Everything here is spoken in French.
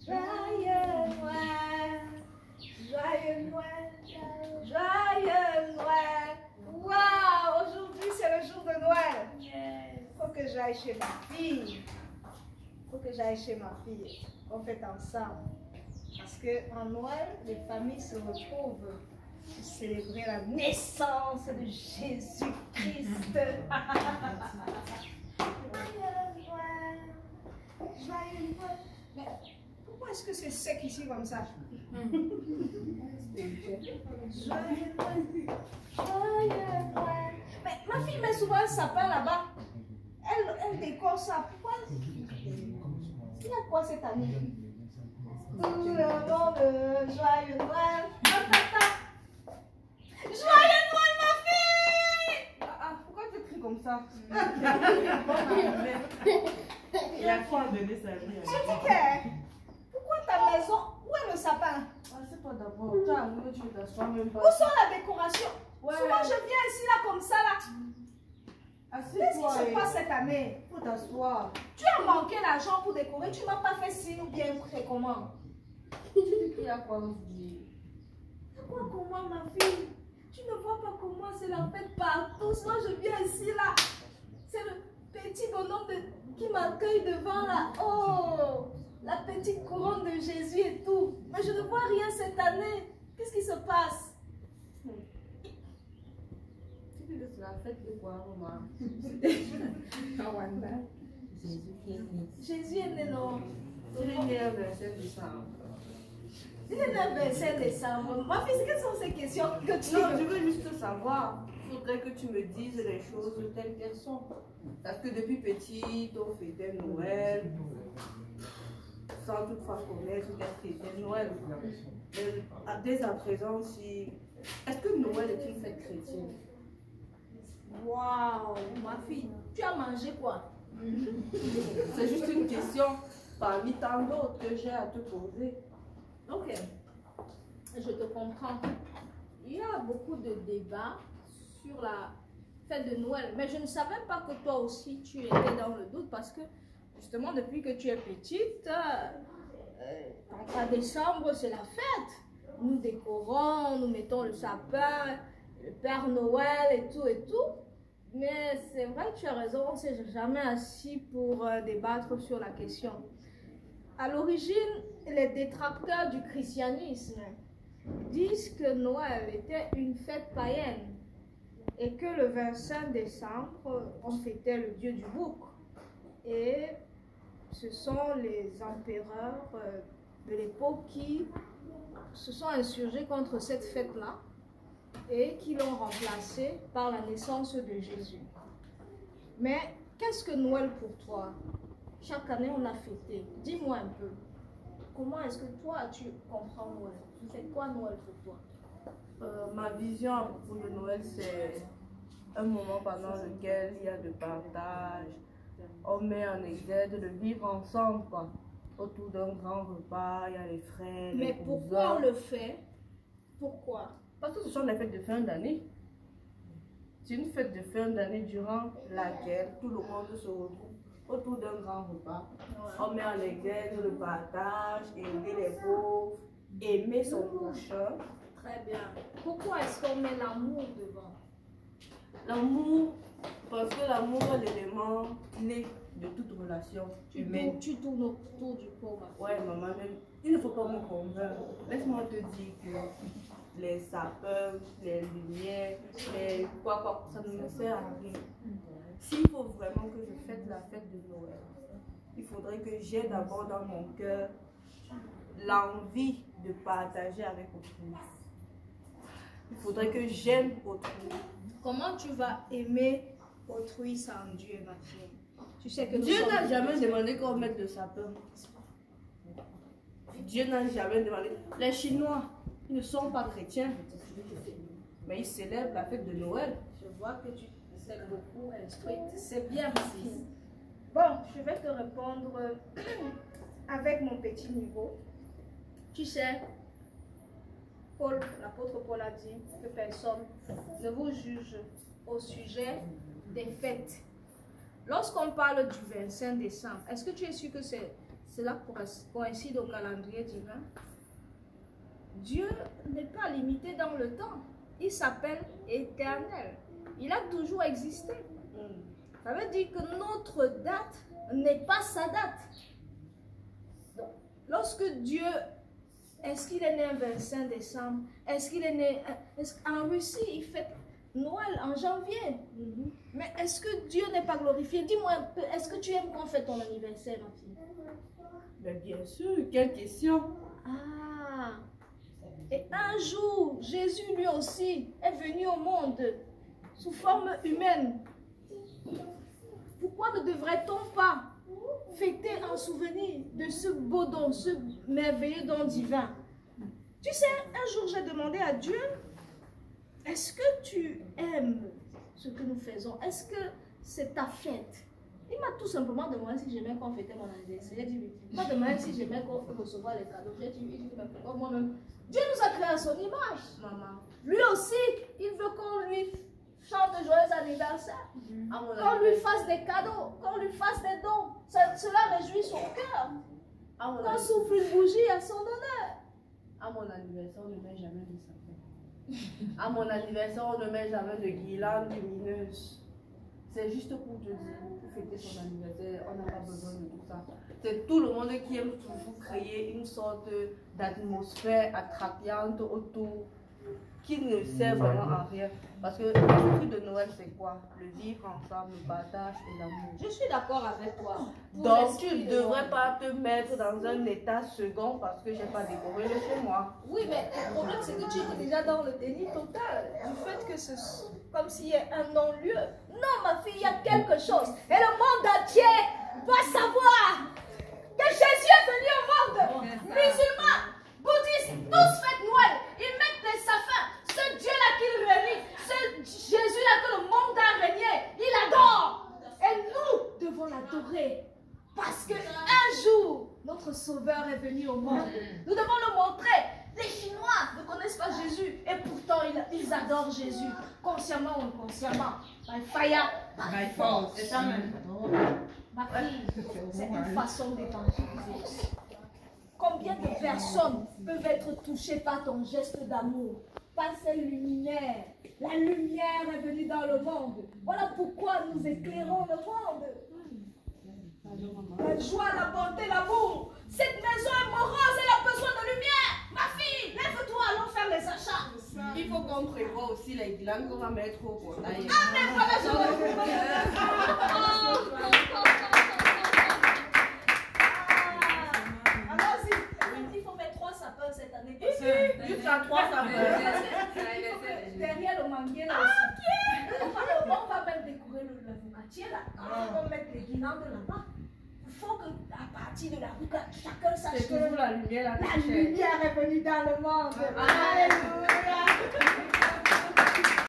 Joyeux Noël, joyeux Noël, joyeux Noël. Waouh, aujourd'hui c'est le jour de Noël. Faut que j'aille chez ma fille. Faut que j'aille chez ma fille. On fait ensemble. Parce qu'en Noël, les familles se retrouvent pour célébrer la naissance de Jésus-Christ. Joyeux Noël, joyeux Noël. Mais pourquoi est-ce que c'est sec ici comme ça? Joyeux Noël, joyeux Noël. Mais ma fille met souvent un sapin là-bas. Elle décore ça. Pourquoi? Il y a quoi cette année? Tout le monde, joyeux Noël. Joyeux Noël, ma fille! Pourquoi tu cries comme ça? Il a quoi à donner sa vie? Pourquoi ta maison? Où est le sapin? C'est pas d'abord. Tu as amoureux, tu t'assois même pas. Où sont la décoration? Ouais. Souvent je viens ici là comme ça là. Qu'est-ce qui se passe cette année? Faut t'asseoir. Tu as manqué l'argent pour décorer, tu m'as pas fait signe ou bien c'est comment? Il y a quoi aujourd'hui? Quoi comment ma fille? Tu ne vois pas comment c'est la fête partout. Moi je viens ici là. C'est le petit bonhomme qui m'accueille devant là. Oh, la petite couronne de Jésus et tout. Mais je ne vois rien cette année. Qu'est-ce qui se passe? C'est la fête de quoi, maman? Jésus est né, non? Il est né le 27 décembre. Il est né le 27 décembre. Ma fille, quelles sont ces questions que tu Non, je veux juste savoir. Il faudrait que tu me dises les choses telles qu'elles sont. Parce que depuis petite, on fêtait Noël. Sans toutefois connaître qu'est-ce qu'était Noël. Dès à présent, si... Est-ce que Noël est une fête chrétienne? Waouh, ma fille, tu as mangé quoi? C'est juste une question parmi tant d'autres que j'ai à te poser. Ok, je te comprends. Il y a beaucoup de débats sur la fête de Noël, mais je ne savais pas que toi aussi tu étais dans le doute parce que justement depuis que tu es petite, en décembre c'est la fête. Nous décorons, nous mettons le sapin, le Père Noël et tout et tout. Mais c'est vrai que tu as raison, on ne s'est jamais assis pour débattre sur la question. À l'origine, les détracteurs du christianisme disent que Noël était une fête païenne et que le 25 décembre, on fêtait le dieu du bouc. Et ce sont les empereurs de l'époque qui se sont insurgés contre cette fête-là et qui l'ont remplacée par la naissance de Jésus. Mais qu'est-ce que Noël pour toi? Chaque année, on l'a fêté. Dis-moi un peu. Comment est-ce que toi, tu comprends Noël? C'est quoi Noël pour toi? Ma vision à propos de Noël, c'est un moment pendant lequel il y a de partage. On met en exergue de vivre ensemble, quoi. Autour d'un grand repas, il y a les frères, les Mais pourquoi on le fait? Pourquoi? Parce que ce sont les fêtes de fin d'année. C'est une fête de fin d'année durant laquelle tout le monde se retrouve autour d'un grand repas. Ouais. On met en exergue le partage, aider les pauvres, aimer son prochain. Très bien. Pourquoi est-ce qu'on met l'amour devant? L'amour, parce que l'amour est l'élément clé de toute relation humaine. Tu tournes autour du pot. Ouais, maman, il ne faut pas me convaincre. Laisse-moi te dire que les sapins, les lumières, les quoi, ça ne me sert à rien. S'il faut vraiment que je fête la fête de Noël, il faudrait que j'ai d'abord dans mon cœur l'envie de partager avec autrui. Il faudrait que j'aime autrui. Comment tu vas aimer autrui sans Dieu, ma fille? Tu sais que Dieu n'a jamais demandé qu'on mette le sapin. Dieu n'a jamais demandé. Les Chinois, ils ne sont pas chrétiens, mais ils célèbrent la fête de Noël. Je vois que tu sais beaucoup instruite. C'est bien, ma fille. Bon, je vais te répondre avec mon petit niveau. Tu sais, l'apôtre Paul a dit que personne ne vous juge au sujet des fêtes. Lorsqu'on parle du 25 décembre, est-ce que tu es sûr que c'est cela coïncide au calendrier divin. Dieu n'est pas limité dans le temps. Il s'appelle éternel. Il a toujours existé. Ça veut dire que notre date n'est pas sa date. Donc, lorsque Dieu, est-ce qu'il est né le 25 décembre? Est-ce qu'il est né... En Russie, il fait Noël en janvier. Mais est-ce que Dieu n'est pas glorifié? Dis-moi un peu, est-ce que tu aimes qu'on fête ton anniversaire, ma fille? Ben bien sûr, quelle question. Ah! Et un jour, Jésus lui aussi est venu au monde sous forme humaine. Pourquoi ne devrait-on pas fêter en souvenir de ce beau don, ce merveilleux don divin? Tu sais, un jour j'ai demandé à Dieu, est-ce que tu aimes ce que nous faisons? Est-ce que c'est ta fête? Il m'a tout simplement demandé si j'aimais qu'on fêtait mon anniversaire. J'ai dit oui. Il m'a demandé si j'aimais qu'on recevoir les cadeaux. J'ai dit oui. Moi-même. Dieu nous a créé à son image. Maman. Lui aussi, il veut qu'on lui chante joyeux anniversaire. Qu'on lui fasse des cadeaux, qu'on lui fasse des dons. Cela réjouit son cœur. Qu'on souffle une bougie à son honneur. À mon anniversaire, on ne met jamais de sapin. À mon anniversaire, on ne met jamais de guirlandes lumineuses. C'est juste pour te dire, pour fêter son anniversaire, on n'a pas besoin de tout ça. C'est tout le monde qui aime toujours créer une sorte d'atmosphère attrayante autour, qui ne sert vraiment à rien. Parce que l'esprit de Noël, c'est quoi? Le vivre ensemble, le partage et l'amour. Je suis d'accord avec toi. Donc, tu ne devrais pas te mettre dans un état second parce que je n'ai pas décoré le chez moi. Oui, mais le problème, c'est que tu es déjà dans le déni total du fait que c'est comme s'il y a un non-lieu. Non, ma fille, il y a quelque chose. Et le monde entier doit savoir que Jésus est venu au monde. Musulmans, bouddhistes, tous fêtent Noël. Ils mettent des sapins. Ce Dieu-là qu'il réunit, ce Jésus-là que le monde a régné, il adore. Et nous devons l'adorer. Parce qu'un jour, notre Sauveur est venu au monde. Nous devons le montrer. Les Chinois ne connaissent pas Jésus et pourtant ils adorent Jésus, consciemment ou inconsciemment. By fire, by force. C'est ça même. Ma fille, c'est une façon d'évangéliser. Combien de personnes peuvent être touchées par ton geste d'amour, par cette lumière? La lumière est venue dans le monde. Voilà pourquoi nous éclairons le monde. La joie, la bonté, l'amour. Cette maison est morose, elle a besoin de lumière. Ma fille, lève-toi, allons faire les achats. Il faut qu'on prévoie aussi les guirlandes qu'on va mettre au portail. Ah, mais voilà, allons-y. Il faut mettre 3 sapins cette année. Juste à 3 sapins. Derrière le manguier là aussi. On va même décorer le focaccier là. On va mettre les guirlandes là-bas. Il faut qu'à partir de la rue, chacun sache que la lumière est venue dans le monde. Alléluia.